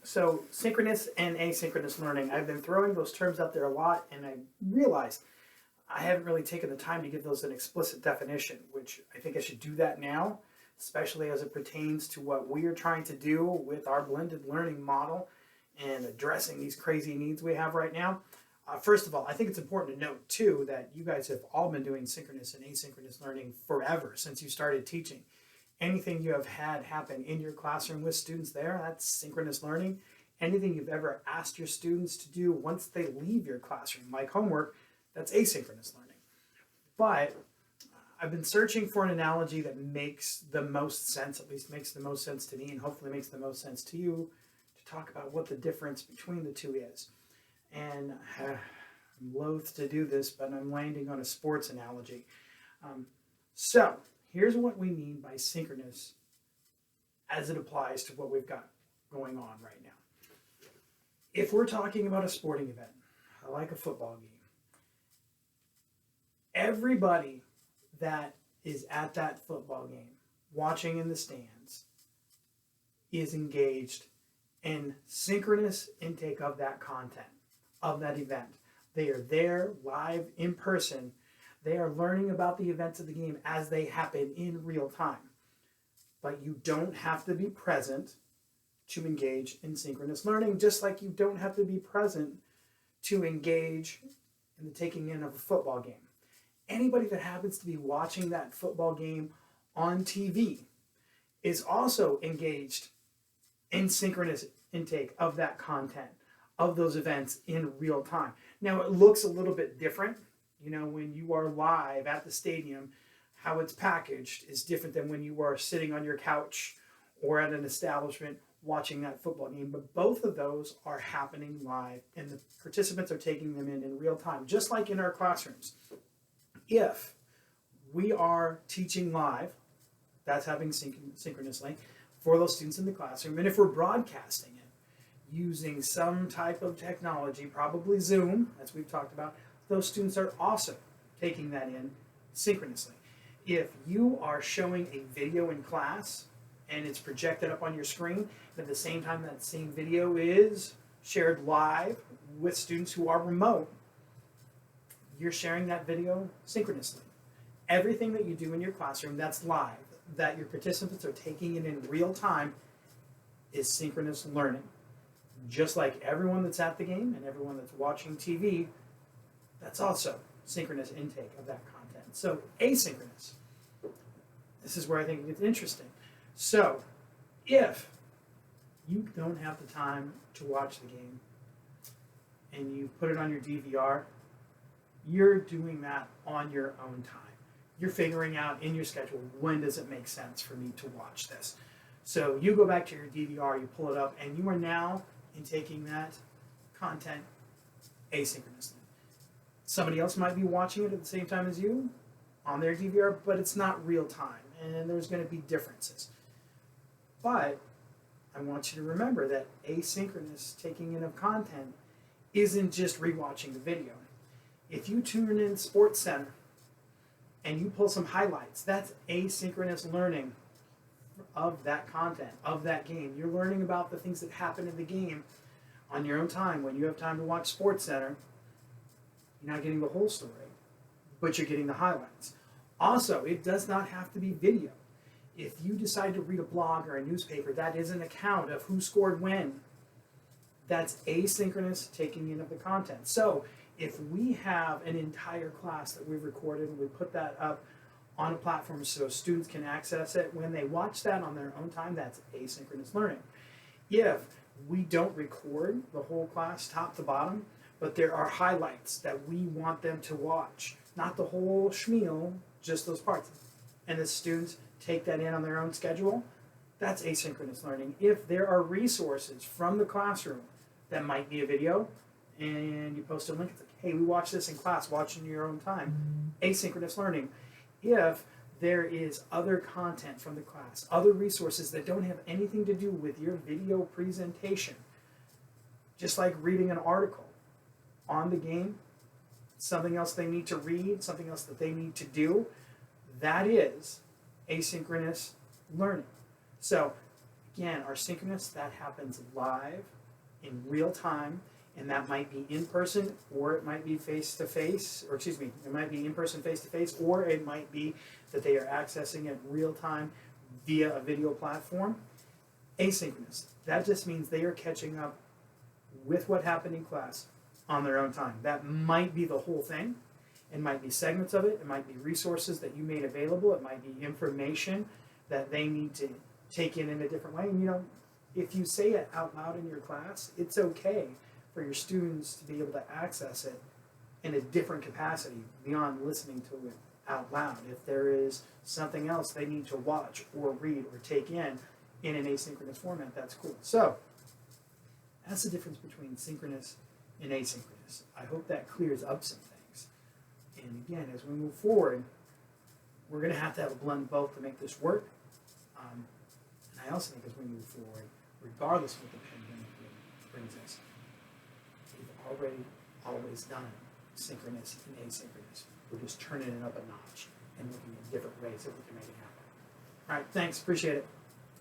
So synchronous and asynchronous learning, I've been throwing those terms out there a lot, and I realized I haven't really taken the time to give those an explicit definition, which I think I should do that now, especially as it pertains to what we are trying to do with our blended learning model and addressing these crazy needs we have right now. First of all, I think it's important to note too that you guys have all been doing synchronous and asynchronous learning forever since you started teaching. Anything you have had happen in your classroom with students there, that's synchronous learning. Anything you've ever asked your students to do once they leave your classroom, like homework, that's asynchronous learning. But I've been searching for an analogy that makes the most sense, at least makes the most sense to me, and hopefully makes the most sense to you, to talk about what the difference between the two is. And I'm loath to do this, but I'm landing on a sports analogy. So here's what we mean by synchronous as it applies to what we've got going on right now. If we're talking about a sporting event, like a football game, everybody that is at that football game, watching in the stands, is engaged in synchronous intake of that content, of that event. They are there live in person. They are learning about the events of the game as they happen in real time. But you don't have to be present to engage in synchronous learning, just like you don't have to be present to engage in the taking in of a football game. Anybody that happens to be watching that football game on TV is also engaged in synchronous intake of that content, of those events in real time. Now, it looks a little bit different. You know, when you are live at the stadium, how it's packaged is different than when you are sitting on your couch or at an establishment watching that football game. But both of those are happening live, and the participants are taking them in real time, just like in our classrooms. If we are teaching live, that's happening synchronously for those students in the classroom. And if we're broadcasting it using some type of technology, probably Zoom, as we've talked about, those students are also taking that in synchronously. If you are showing a video in class and it's projected up on your screen, and at the same time that same video is shared live with students who are remote, you're sharing that video synchronously. Everything that you do in your classroom that's live, that your participants are taking in real time, is synchronous learning. Just like everyone that's at the game and everyone that's watching TV, that's also synchronous intake of that content. So asynchronous, this is where I think it gets interesting. So if you don't have the time to watch the game and you put it on your DVR, you're doing that on your own time. You're figuring out in your schedule, when does it make sense for me to watch this? So you go back to your DVR, you pull it up, and you are now intaking that content asynchronously. Somebody else might be watching it at the same time as you on their DVR, but it's not real time, and there's going to be differences. But I want you to remember that asynchronous taking in of content isn't just rewatching the video. If you tune in Sports Center and you pull some highlights, that's asynchronous learning of that content, of that game. You're learning about the things that happen in the game on your own time. When you have time to watch Sports Center, you're not getting the whole story, but you're getting the highlights. Also, it does not have to be video. If you decide to read a blog or a newspaper, that is an account of who scored when. That's asynchronous taking in of the content. So if we have an entire class that we've recorded and we put that up on a platform so students can access it, when they watch that on their own time, that's asynchronous learning. If we don't record the whole class top to bottom, but there are highlights that we want them to watch, not the whole schmeal, just those parts, and the students take that in on their own schedule, that's asynchronous learning. If there are resources from the classroom that might be a video, and you post a link, it's like, hey, we watched this in class, watch in your own time. Asynchronous learning. If there is other content from the class, other resources that don't have anything to do with your video presentation, just like reading an article on the game, something else they need to read, something else that they need to do, that is asynchronous learning. So Again, our synchronous, that happens live in real time, and that might be in person, or it might be face to face, or excuse me, it might be in person face to face, or it might be that they are accessing it real time via a video platform. Asynchronous, that just means they are catching up with what happened in class on their own time. That might be the whole thing. It might be segments of it. It might be resources that you made available. It might be information that they need to take in a different way. And you know, if you say it out loud in your class, it's okay for your students to be able to access it in a different capacity beyond listening to it out loud. If there is something else they need to watch or read or take in an asynchronous format, that's cool. So that's the difference between synchronous and asynchronous. I hope that clears up some things. And again, as we move forward, we're going to have a blend of both to make this work. And I also think as we move forward, regardless of what the pandemic brings us, we've already always done synchronous and asynchronous. We're just turning it up a notch and looking at different ways that we can make it happen. All right, thanks. Appreciate it.